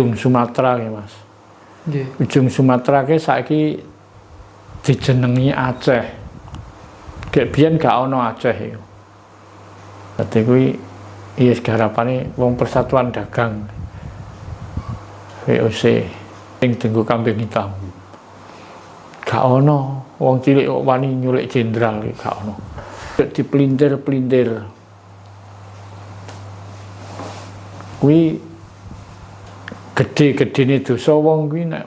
Ujung Sumatera ya Mas. Nggih. Ujung Sumatera ki saiki dijenengi Aceh. Gek biyen gak ono Aceh iku. Dadi kuwi iya garapane wong Persatuan Dagang VOC sing dienggo kambing hitam. Gak ono wong cilik kok wani nyulik jenderal iki gak ono. Dipelintir-pelintir. Kuwi gede-gedene dosa wong kuwi nek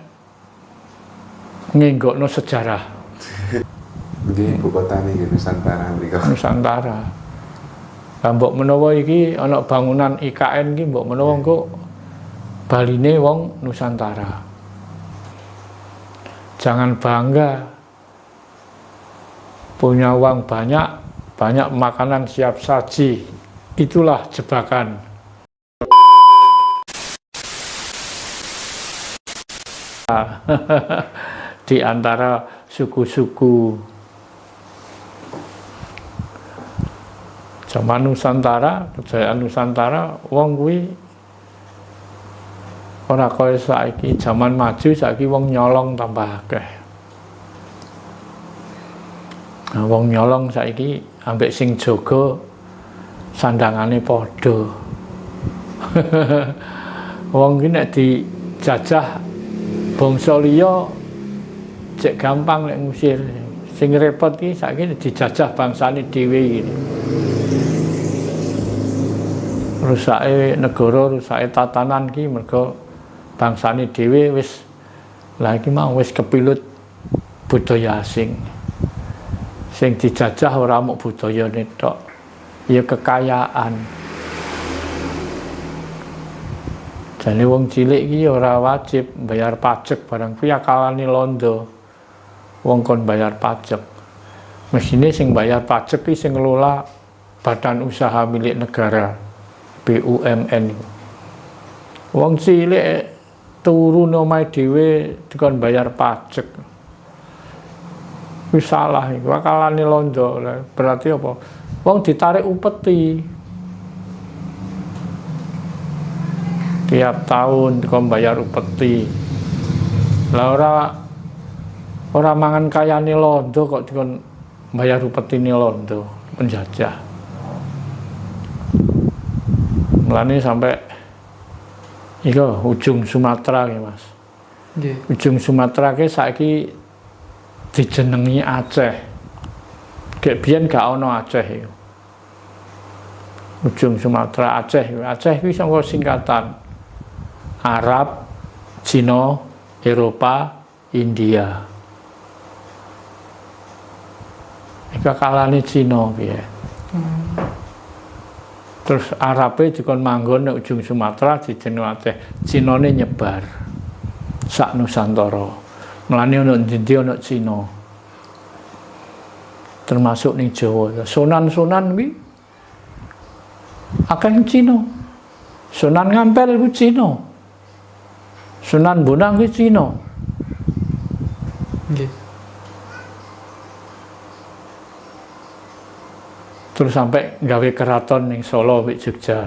ngenggokno sejarah. Nggih, ibu kotane nggih Nusantara mriko. Nusantara. Lah mbok menawa iki ana bangunan IKN iki mbok menawa engko baline wong Nusantara. Jangan bangga punya uang banyak, banyak makanan siap saji. Itulah jebakan. Di antara suku-suku zaman Nusantara, kejayaan Nusantara, wong kuwi ora kaya saiki. Zaman maju saiki wong nyolong tambah akeh. Nah, wong nyolong saiki ambek sing jaga sandangane padha. Wong ki nek dijajah bangsa liya cek gampang nek ngusir. Sing repot ki saiki dijajah bangsane dhewe iki. Rusake negara, rusake tatanan ki mergo bangsane dhewe wis lah iki mau wis kepilut budaya asing. Sing dijajah ora mung budayane tok, ya kekayaan. Jane wong cilik iki ora wajib bayar pajak barang kuwi akalane londo. Wong kon bayar pajak. Mesine sing bayar pajak ki sing ngelola badan usaha milik negara, BUMN. Wong cilik turu omahe dhewe dikon bayar pajak. Wis salah iku akalane londo. Berarti apa? Wong ditarik upeti. Tiap tahun dikon bayar upeti. Lah ora mangan kayane londo kok dikon bayar upetine londo, penjajah. Mulane sampai iku ujung Sumatera ya Mas. Nggih. Ujung Sumatera ki saiki dijenengi Aceh. Gek biyen gak ono Aceh iku. Ujung Sumatera Aceh. Aceh kuwi saka singkatan Arab, Cina, Eropa, India. Iku kalane Cina piye. Terus Arabe dikon manggon nek ujung Sumatera dijeneng Aceh. Cinane nyebar sak Nusantara. Mulane ana ndi ana Cina. Termasuk ning Jawa. Sunan-sunan kuwi akeh Cina. Sunan Ngampel kuwi Cina. Sunan Bonang kuwi Cina. Nggih. Terus sampai gawe keraton ning Solo wik Jogja.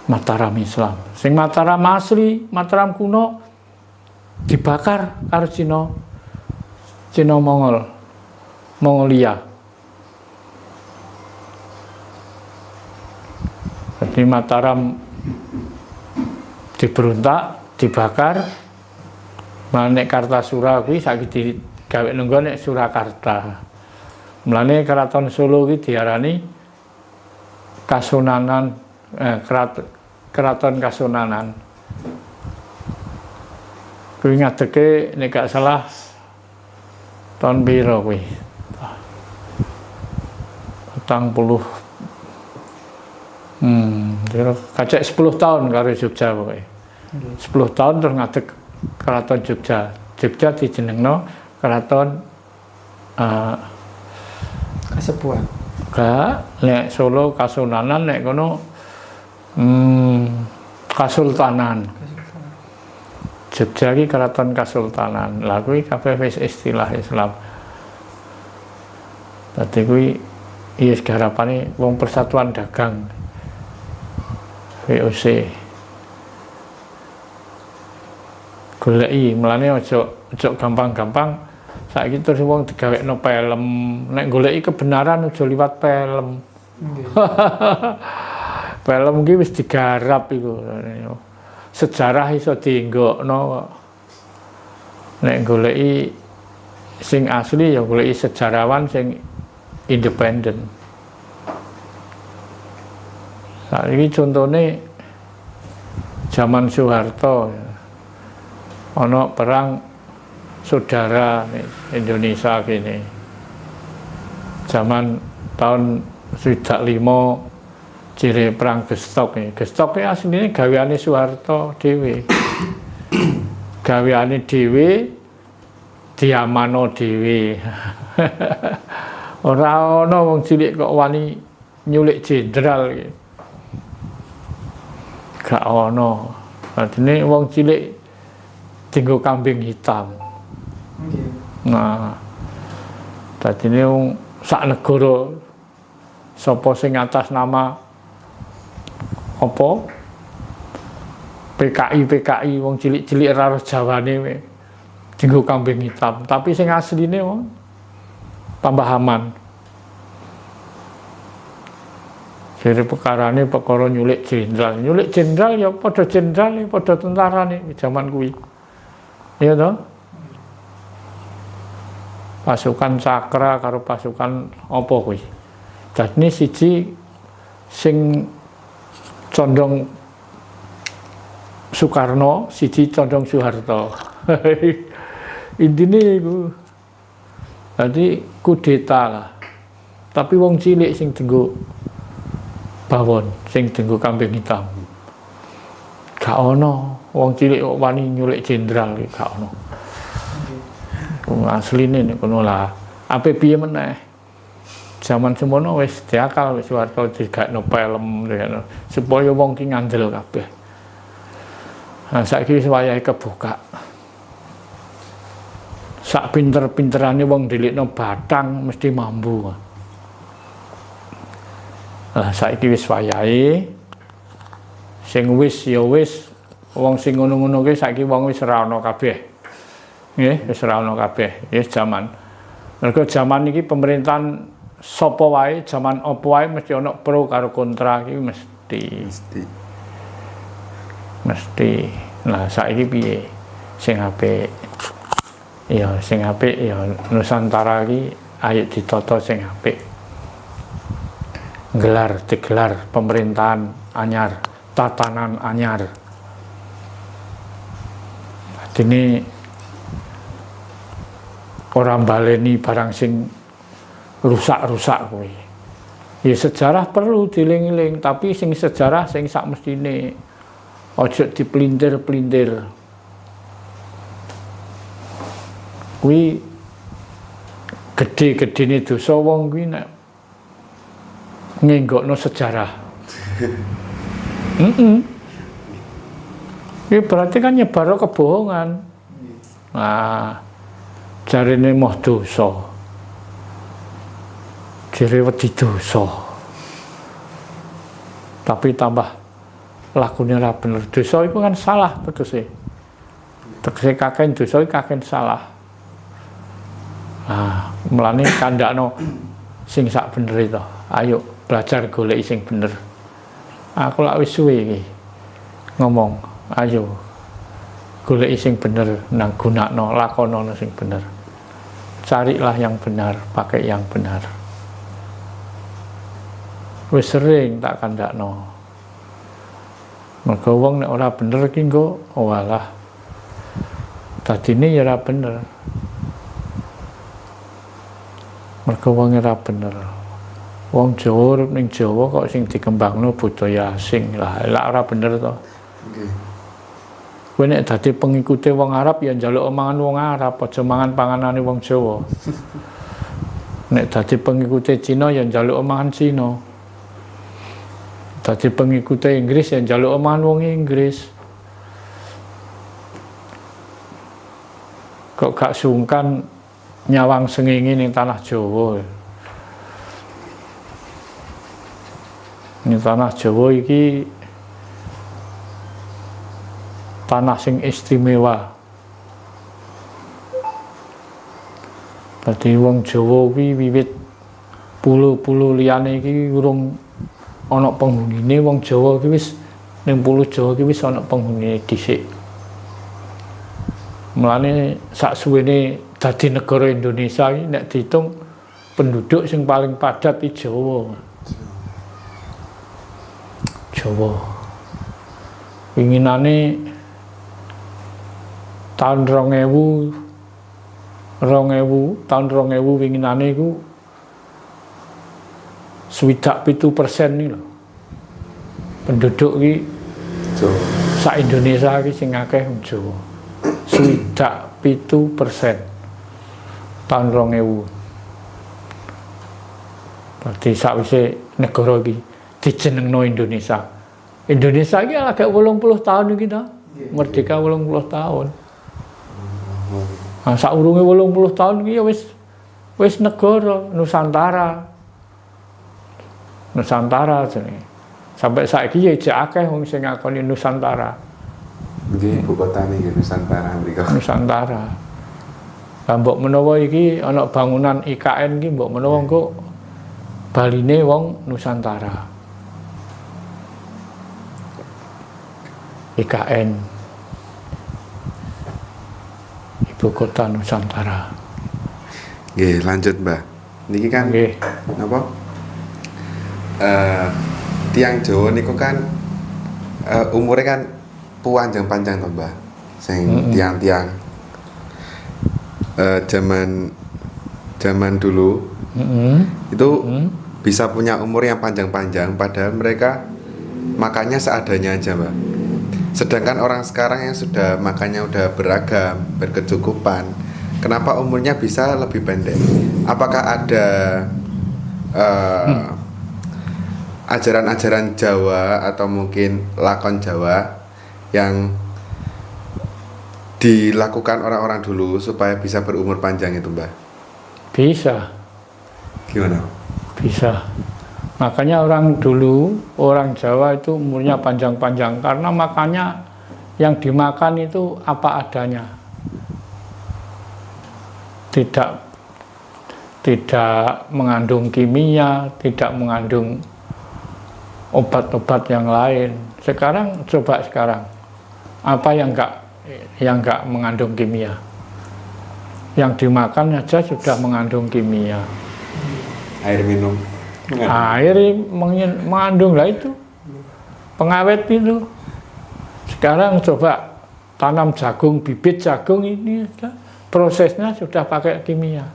Mataram Islam. Sing Mataram asli, Mataram kuno dibakar karo Cina Mongol. Mongolia. Jadi Mataram diberontak, dibakar. Nek Kartasura kuwi saiki digawe nenggo nek Surakarta. Mulane Keraton Solo iki diarani Kasunanan, Keraton Kasunanan. Kuwi ngadeke nek gak salah tahun piro kuwi? 40 kacek 10 tahun karo Jogja pokoke. 10 tahun terus ngadeg Keraton Jogja. Jogja dijenengno Keraton Kasepuhan. Gak, nek Solo Kasunanan, nek kono Kasultanan. Jogja iki Keraton Kasultanan. Lah kuwi kabeh wis istilah Islam. Dadi kuwi iya garapane wong Persatuan Dagang VOC goleki, mulane aja gampang-gampang saiki terus wong digawekno film, nek goleki kebenaran aja liwat film. Nggih. Film ki wis digarap iku. Sejarah iso dienggokno kok. Nek goleki sing asli ya goleki sejarawan sing independen. Saiki contone zaman Soeharto ana perang saudara Indonesia gini. Zaman tahun 1905 ciri perang Gestok nih. Gestok ini aslinya gaweane Soeharto dhewe. Gaweane dhewe diamano dhewe. Ora ana wong cilik kok wani nyulik jenderal iki. Gak ana. Artine wong cilik dienggo kambing hitam. Nggih. Nah, dadine wong sak negara sapa sing atas nama apa PKI wong cilik-cilik ora roh Jawane dienggo kambing hitam, tapi sing asline wong tambah aman. Jadi perkarane perkara nyulik jenderal ya padha jenderal, padha tentarane zaman kuwi. Iya toh? Pasukan Cakra karo pasukan apa kuwi. Dadi siji sing condong Soekarno, siji condong Soeharto. Intine iku. Dadi kudeta lah. Tapi wong cilik sing dienggo bawon, sing dienggo kambing hitam. Gak ono wong cilik kok wani nyulik jenderal iki gak ono. Asline nek kono lah. Ape piye meneh? Zaman semono wis diakal wis Soeharto digakno film supaya wong ki ngandel kabeh. Nah saiki wis wayahe kebuka. Sak pinter-pinterane wong ndelikno batang mesti mambu. Nah saiki wis wayahe sing wis ya wis wong sing ngono-ngono ki saiki wong wis ora ana kabeh. Nggih, wis ora ana kabeh. Wis zaman. Mergo zaman iki pemerintahan sapa wae, zaman apa wae mesti ana pro karo kontra iki mesti. Nah, saiki piye? Sing apik. Ya, sing apik ya Nusantara iki ayo ditata sing apik. Digelar pemerintahan anyar, tatanan anyar. Dene orang baleni barang sing rusak-rusak kuwi. Ya sejarah perlu dieling-eling, tapi sing sejarah sing sak mestine aja dipelintir-pelintir. Kuwi gede-gedene dosa wong kuwi nek ngenggokno sejarah. Ini berarti kan nyebar kebohongan. Nah, jarine moh dosa. Jere wedi dosa. Tapi tambah lakune ora bener. Dosa iku kan salah tegese. Tegese kaken dosa iki kaken salah. Nah, mulane kandakno sing sak bener itu. Ayo belajar goleki sing bener. Aku lak wis suwe iki ngomong, ayo goleki sing bener, nang gunakno, lakonono sing bener. Carilah yang benar, pakai yang benar. Wis sering tak kandakno. Mergo wong nek ora bener ki engko walah. Dadine ya ora bener. Mergo wong ora bener. Wong Jawa urip ning Jawa kok sing dikembangno budaya asing lah ora bener to. Nggih. Kowe nek dadi pengikute wong Arab ya njaluk mangan wong Arab, aja mangan panganane wong Jawa. Nek dadi pengikute Cina ya njaluk mangan Cina. Dadi pengikute Inggris ya njaluk mangan wong Inggris. Kok gak sungkan nyawang sengenge ning tanah Jawa. Ini tanah Jawa iki tanah sing istimewa Dadi wong Jawa kuwi wiwit pulo-pulo liyane iki urung ana penghunine, wong Jawa ki wis ning pulo Jawa ki wis ana penghunine dhisik. Mulane saksuwene dadi negara Indonesia iki nek diitung penduduk sing paling padat iki Jawa. Jawa. Winginane tahun 2000 winginane iku 67% nih loh. Penduduk iki sak Indonesia iki sing akeh wong Jawa. 67% tahun 2000. Berarti sakwise negara iki dijenengno Indonesia. Indonesia iki agak 80 tahun iki ta. Merdeka 80 tahun. Nah, saurunge 80 tahun iki ya wis negara Nusantara. Nusantara jenenge. Sampai saiki ya jek akeh wong sing ngakoni Nusantara. Nggih, ibu kotane nggih Nusantara mriko. Nusantara. Lah mbok menawa iki ana bangunan IKN iki mbok menawa engko baline wong Nusantara. IKN. Ibu kota Nusantara. Nggih, lanjut, Mbah. Niki kan Nggih. napa? Tiang Jawa niku kan umure kan panjang to, Mbah. Sing tiang-tiang zaman dulu itu bisa punya umur yang panjang-panjang padahal mereka makannya seadanya aja, Mbak. Sedangkan orang sekarang yang sudah makannya udah beragam, berkecukupan, kenapa umurnya bisa lebih pendek? Apakah ada ajaran-ajaran Jawa atau mungkin lakon Jawa yang dilakukan orang-orang dulu supaya bisa berumur panjang itu, Mbak? Bisa. Gimana? Bisa. Makanya orang dulu, orang Jawa itu umurnya panjang-panjang karena makannya yang dimakan itu apa adanya. Tidak mengandung kimia, tidak mengandung obat-obat yang lain. Sekarang coba sekarang apa yang enggak mengandung kimia? Yang dimakan aja sudah mengandung kimia. Air minum. Air mengandung lah itu pengawet itu. Sekarang coba tanam jagung, bibit jagung ini prosesnya sudah pakai kimia.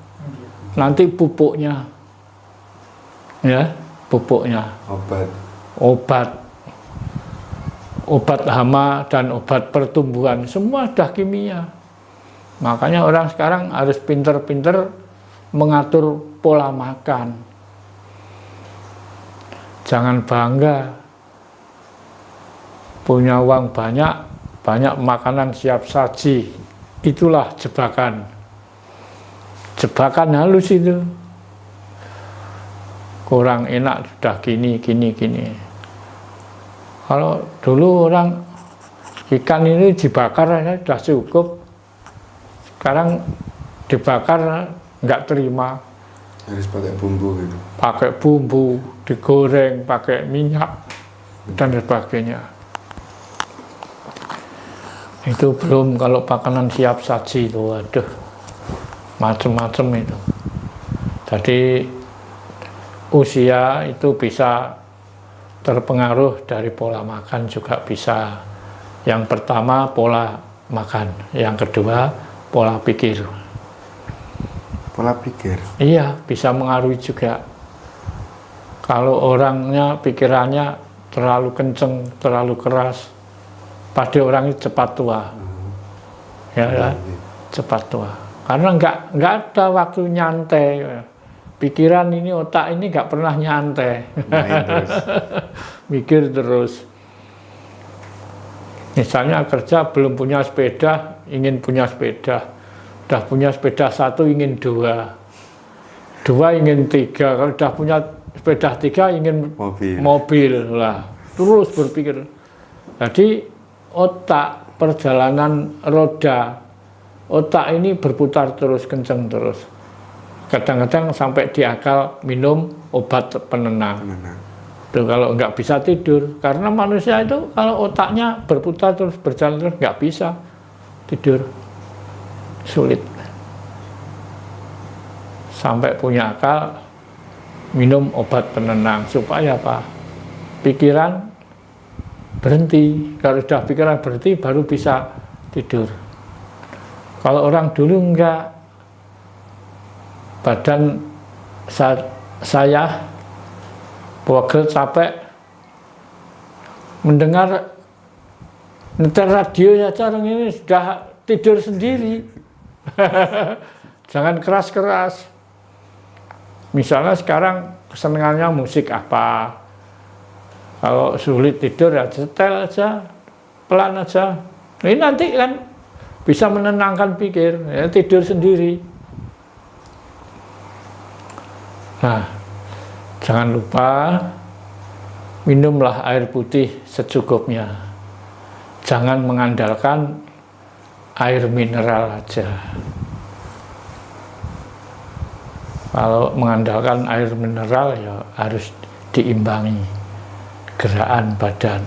Nanti pupuknya, ya pupuknya obat hama dan obat pertumbuhan semua sudah kimia. Makanya orang sekarang harus pinter-pinter mengatur pola makan. Jangan bangga punya uang banyak makanan siap saji. Itulah jebakan halus itu. Kurang enak sudah gini. Kalau dulu orang ikan ini dibakar aja sudah cukup. Sekarang dibakar nggak terima. Harus pakai bumbu gitu. Pakai bumbu, digoreng, pakai minyak dan sebagainya. Itu belum kalau makanan siap saji itu, waduh, macam-macam itu. Jadi usia itu bisa terpengaruh dari pola makan juga bisa. Yang pertama pola makan, yang kedua pola pikir. Pola pikir? Iya, bisa mengaruhi juga. Kalau orangnya pikirannya terlalu kenceng, terlalu keras, pasti orang itu cepat tua. Ya, cepat tua. Karena nggak ada waktu nyantai. Pikiran ini, otak ini nggak pernah nyantai. Terus. Mikir terus. Misalnya kerja belum punya sepeda, ingin punya sepeda. Udah punya sepeda 1 ingin 2 ingin 3, kalau udah punya sepeda 3 ingin mobil lah, terus berpikir. Jadi otak, perjalanan roda otak ini berputar terus, kenceng terus. Kadang-kadang sampai diakal minum obat penenang. Tenang. Tuh, kalau nggak bisa tidur, karena manusia itu kalau otaknya berputar terus berjalan terus nggak bisa tidur, sulit. Sampai punya akal minum obat penenang supaya apa? Pikiran berhenti. Kalau sudah pikiran berhenti baru bisa tidur. Kalau orang dulu enggak, badan saya pegel capek, mendengar nyetel radio saja orang ini sudah tidur sendiri. Jangan keras-keras. Misalnya sekarang kesenangannya musik apa, kalau sulit tidur ya setel aja, pelan aja. Ini nanti kan bisa menenangkan pikir, ya, tidur sendiri. Nah, jangan lupa minumlah air putih secukupnya. Jangan mengandalkan air mineral aja. Kalau mengandalkan air mineral ya harus diimbangi gerakan badan.